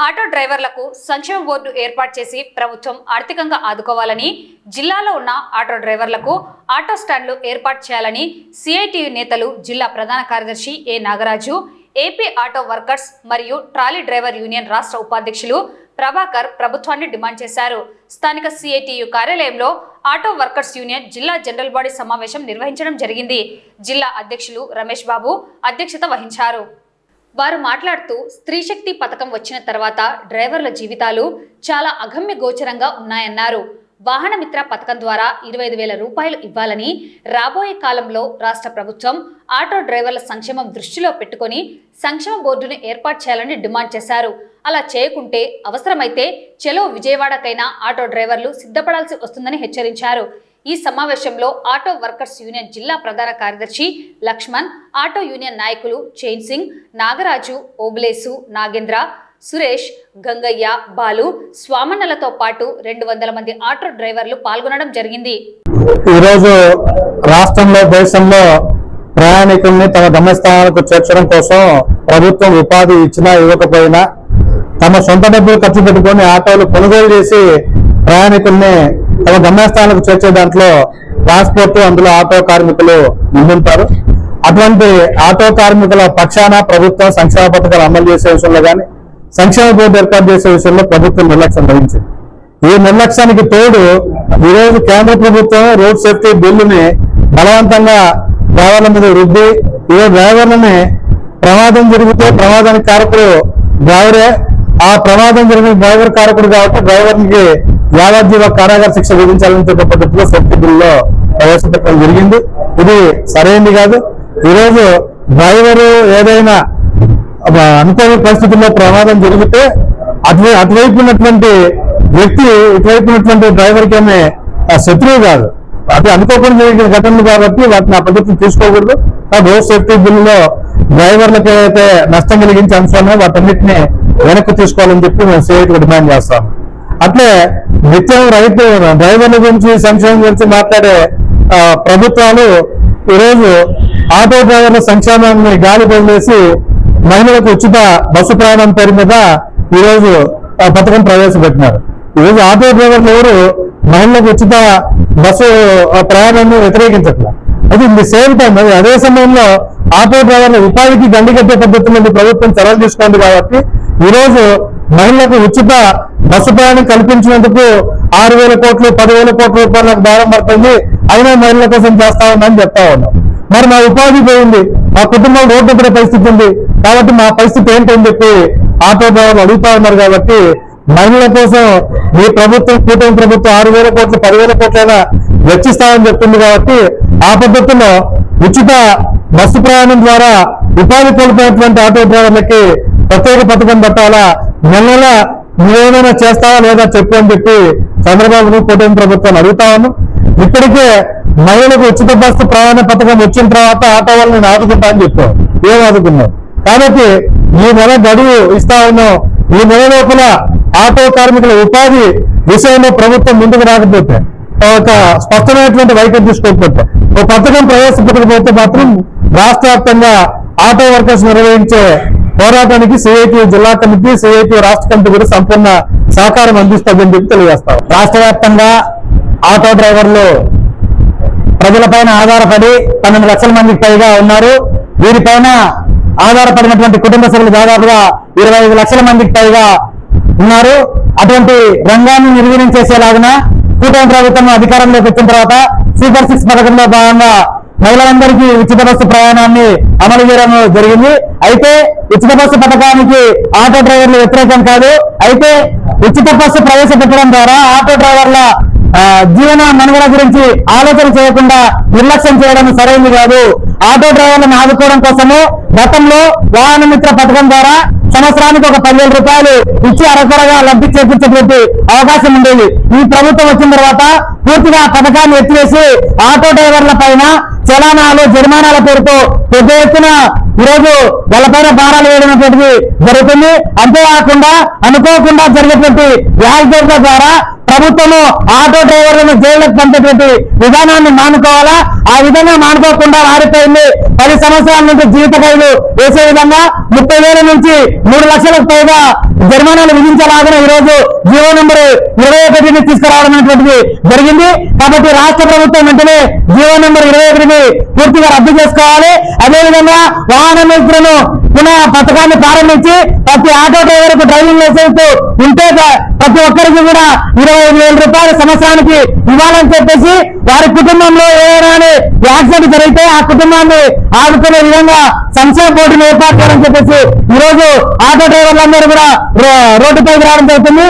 Auto డ్రైవర్లకు సంక్షేమ board ఏర్పాటు చేసి ప్రభుత్వం ఆర్థికంగా ఆదుకోవాలని, జిల్లాలో ఉన్న ఆటో డ్రైవర్లకు ఆటో స్టాండ్లు ఏర్పాటు చేయాలని సిఐటియు నేతలు, జిల్లా ప్రధాన కార్యదర్శి ఏ నాగరాజు, ఏపీ ఆటో వర్కర్స్ మరియు ట్రాలీ డ్రైవర్ యూనియన్ రాష్ట్ర ఉపాధ్యక్షులు ప్రభాకర్ ప్రభుత్వాన్ని డిమాండ్ చేశారు. స్థానిక సిఐటియు కార్యాలయంలో ఆటో వర్కర్స్ యూనియన్ జిల్లా జనరల్ బాడీ సమావేశం నిర్వహించడం జరిగింది. జిల్లా అధ్యక్షులు రమేష్ బాబు అధ్యక్షత వహించారు. వారు మాట్లాడుతూ స్త్రీ శక్తి పథకం వచ్చిన తర్వాత డ్రైవర్ల జీవితాలు చాలా అగమ్య గోచరంగా ఉన్నాయన్నారు. వాహన మిత్ర పథకం ద్వారా 25,000 రూపాయలు ఇవ్వాలని, రాబోయే కాలంలో రాష్ట్ర ప్రభుత్వం ఆటో డ్రైవర్ల సంక్షేమం దృష్టిలో పెట్టుకొని సంక్షేమ బోర్డును ఏర్పాటు చేయాలని డిమాండ్ చేశారు. అలా చేయకుంటే అవసరమైతే చెలో విజయవాడకైనా ఆటో డ్రైవర్లు సిద్ధపడాల్సి వస్తుందని హెచ్చరించారు. ఈ సమావేశంలో ఆటో వర్కర్స్ యూనియన్ జిల్లా ప్రధాన కార్యదర్శి లక్ష్మణ్, ఆటో యూనియన్ నాయకులు చైన్ సింగ్, నాగరాజు, ఓబులేసు, నాగేంద్ర, సురేష్, గంగయ్య, బాలు, స్వామన్నలతో పాటు 200 మంది ఆటో డ్రైవర్లు పాల్గొనడం జరిగింది. ఈరోజు రాష్ట్రంలో, దేశంలో ప్రయాణికుల్ని తమ గమ్యస్థానాలకు చేర్చడం కోసం ప్రభుత్వం ఉపాధి ఇచ్చినా ఇవ్వకపోయినా తమ సొంత డబ్బులు ఖర్చు పెట్టుకొని ఆటోలు కొనుగోలు చేసి ప్రయాణికుల్ని తమ గమ్యస్థానాలకు చేర్చే దాంట్లో ట్రాన్స్పోర్ట్, అందులో ఆటో కార్మికులు ముందుంటారు. అటువంటి ఆటో కార్మికుల పక్షాన ప్రభుత్వం సంక్షేమ పథకాలు అమలు చేసే విషయంలో కానీ, సంక్షేమ బోర్డు ఏర్పాటు చేసే విషయంలో ప్రభుత్వం నిర్లక్ష్యం వహించింది. ఈ నిర్లక్ష్యానికి తోడు ఈరోజు కేంద్ర ప్రభుత్వం రోడ్ సేఫ్టీ బిల్లుని బలవంతంగా డ్రైవర్ల మీద రుద్ది, ఈ డ్రైవర్లని ప్రమాదం జరిగితే ప్రమాదానికి కారకుడు డ్రైవరే, ఆ ప్రమాదం జరిగిన డ్రైవర్ కారకుడు కాబట్టి డ్రైవర్కి యావజ్జీవ కారాగార శిక్ష విధించాలని చెప్పే పద్ధతిలో సేఫ్టీ బిల్లులో ప్రవేశపెట్టడం జరిగింది. ఇది సరైనది కాదు. ఈరోజు డ్రైవరు ఏదైనా అనుకోని పరిస్థితుల్లో ప్రమాదం జరిగితే అటువైపు ఉన్నటువంటి వ్యక్తి ఇటువైపు ఉన్నటువంటి డ్రైవర్కి ఏమే శత్రువు కాదు. అది అనుకోకుండా జరిగిన ఘటనలు కాబట్టి వాటిని ఆ పద్ధతిని తీసుకోకూడదు. రోడ్ సేఫ్టీ బిల్లులో డ్రైవర్లకు ఏదైతే నష్టం కలిగించే అంశాలను వాటన్నిటిని వెనక్కి తీసుకోవాలని చెప్పి మేము సిఐటికి డిమాండ్ చేస్తాం. అట్లే నిత్యం రైతు డ్రైవర్ల గురించి, సంక్షేమం గురించి మాట్లాడే ప్రభుత్వాలు ఈరోజు ఆటో డ్రైవర్ల సంక్షేమాన్ని గాలి వదిలేసి మహిళలకు ఉచిత బస్సు ప్రయాణం పేరు మీద ఈరోజు పథకం ప్రవేశపెట్టినారు. ఈరోజు ఆటో డ్రైవర్లు ఎవరు మహిళలకు ఉచిత బస్సు ప్రయాణాన్ని వ్యతిరేకించట్లేదు. అది సేమ్ టైం అదే సమయంలో ఆటో డ్రైవర్ల ఉపాధికి గండి కట్టే పద్ధతిలో ప్రభుత్వం చర్యలు తీసుకుంది కాబట్టి ఈరోజు మహిళలకు ఉచిత బస్సు ప్రయాణం కల్పించినందుకు 6,000 కోట్లు 10,000 కోట్ల రూపాయలకు భారం పడుతుంది. అయినా మహిళల కోసం చేస్తా ఉందని చెప్తా ఉన్నాం. మరి మా ఉపాధి పోయింది, మా కుటుంబం రోడ్డు పడే పరిస్థితి ఉంది కాబట్టి మా పరిస్థితి ఏంటని చెప్పి ఆటో డ్రైవర్లు అడుగుతా ఉన్నారు. కాబట్టి మహిళల కోసం మీ ప్రభుత్వం, కూటమి ప్రభుత్వం 6,000 కోట్లు 10,000 కోట్లైనా వెచ్చిస్తామని చెప్తుంది. కాబట్టి ఆ పద్ధతిలో ఉచిత బస్సు ప్రయాణం ద్వారా ఉపాధి కోల్పోయినటువంటి ఆటో డ్రైవర్లకి ప్రత్యేక పథకం పెట్టాలా, నెల నువ్వేమైనా చేస్తావా లేదా చెప్పు అని చెప్పి చంద్రబాబును, కూటమి ప్రభుత్వాన్ని అడుగుతా ఉన్నాం. ఇప్పటికే మహిళలకు ఉచిత బస్సు ప్రయాణ పథకం వచ్చిన తర్వాత ఆటో వాళ్ళని నేను ఆదుకుంటా అని చెప్పాం. ఏం ఆదుకున్నాం? కాబట్టి ఈ నెల గడువు ఇస్తా ఉన్నాం. ఈ నెల లోపల ఆటో కార్మికుల ఉపాధి విషయంలో ప్రభుత్వం ముందుకు రాకపోతే, ఒక స్పష్టమైనటువంటి వైఖరి తీసుకోకపోతే, ఒక పథకం ప్రవేశపెట్టకపోతే మాత్రం రాష్ట్ర వ్యాప్తంగా ఆటో వర్కర్స్ నిర్వహించే పోరాటానికి సిఐటియు జిల్లా కమిటీ, సిఐటియు రాష్ట్ర కమిటీ కూడా సంపూర్ణ సహకారం అందిస్తుందని చెప్పి తెలియజేస్తాం. రాష్ట్ర వ్యాప్తంగా ఆటో డ్రైవర్లు ప్రజలపైన ఆధారపడి 12 లక్షల మందికి పైగా ఉన్నారు. వీరిపైన ఆధారపడినటువంటి కుటుంబ సభ్యులు దాదాపుగా 25 లక్షల మందికి పైగా ఉన్నారు. అటువంటి రంగాన్ని నిర్వీర్యం చేసేలాగిన కూటమి ప్రభుత్వం అధికారంలోకి వచ్చిన తర్వాత సూపర్ 6 పథకంలో భాగంగా మహిళలందరికీ ఉచిత బస్సు ప్రయాణాన్ని అమలు చేయడం జరిగింది. అయితే ఉచిత బస్సు పథకానికి ఆటో డ్రైవర్లు వ్యతిరేకం కాదు. అయితే ఉచిత బస్సు ప్రవేశపెట్టడం ద్వారా ఆటో డ్రైవర్ల జీవన మనుగడ గురించి ఆలోచన చేయకుండా నిర్లక్ష్యం చేయడం సరైనది కాదు. ఆటో డ్రైవర్లను ఆదుకోవడం కోసము గతంలో వాహన మిత్ర పథకం ద్వారా సంవత్సరానికి ఒక 10,000 రూపాయలు ఇచ్చి అరకొరగా లబ్ధి చేకూర్చేటువంటి అవకాశం ఉండేది. ఈ ప్రభుత్వం వచ్చిన తర్వాత పూర్తిగా పథకాన్ని ఎత్తివేసి ఆటో డ్రైవర్ల పైన చలానాలు, జరిమానాల పేరుతో పెద్ద ఎత్తున ఈరోజు వాళ్ళపైన భారాలు వేయడం జరుగుతుంది. అంతేకాకుండా అనుకోకుండా జరిగేటువంటి యాక్సిడెంట్ల ద్వారా ప్రభుత్వము ఆటో డ్రైవర్లను జైళ్లకు పంపేటువంటి విధానాన్ని మానుకోవాలా. ఆ విధంగా మానుకోకుండా వారిపై 10 సంవత్సరాల నుంచి జీవిత ఖైదు వేసే విధంగా 30,000 నుంచి 3 లక్షలకు పైగా జరిమానాలు విధించలాగా ఈరోజు జీవో నెంబర్ 21ని తీసుకురావడం అనేటువంటిది జరిగింది. కాబట్టి రాష్ట్ర ప్రభుత్వం వెంటనే జీవో నెంబర్ 21ని పూర్తిగా రద్దు చేసుకోవాలి. అదేవిధంగా వాహన మిత్రులను పునః పథకాన్ని ప్రారంభించి ప్రతి ఆటో డ్రైవర్ కు డ్రైవింగ్ లైసెన్స్ ఉంటే ప్రతి ఒక్కరికి కూడా 25,000 రూపాయల సంవత్సరానికి ఇవ్వాలని చెప్పేసి వారి కుటుంబంలో ఏదైనా యాక్సిడెంట్ జరిగితే ఆ కుటుంబాన్ని ఆదుకునే విధంగా సంక్షేమ బోర్డును ఏర్పాటు చేయాలని చెప్పేసి ఈరోజు ఆటో డ్రైవర్లందరూ కూడా రోడ్డుపైకి రావడం జరుగుతుంది.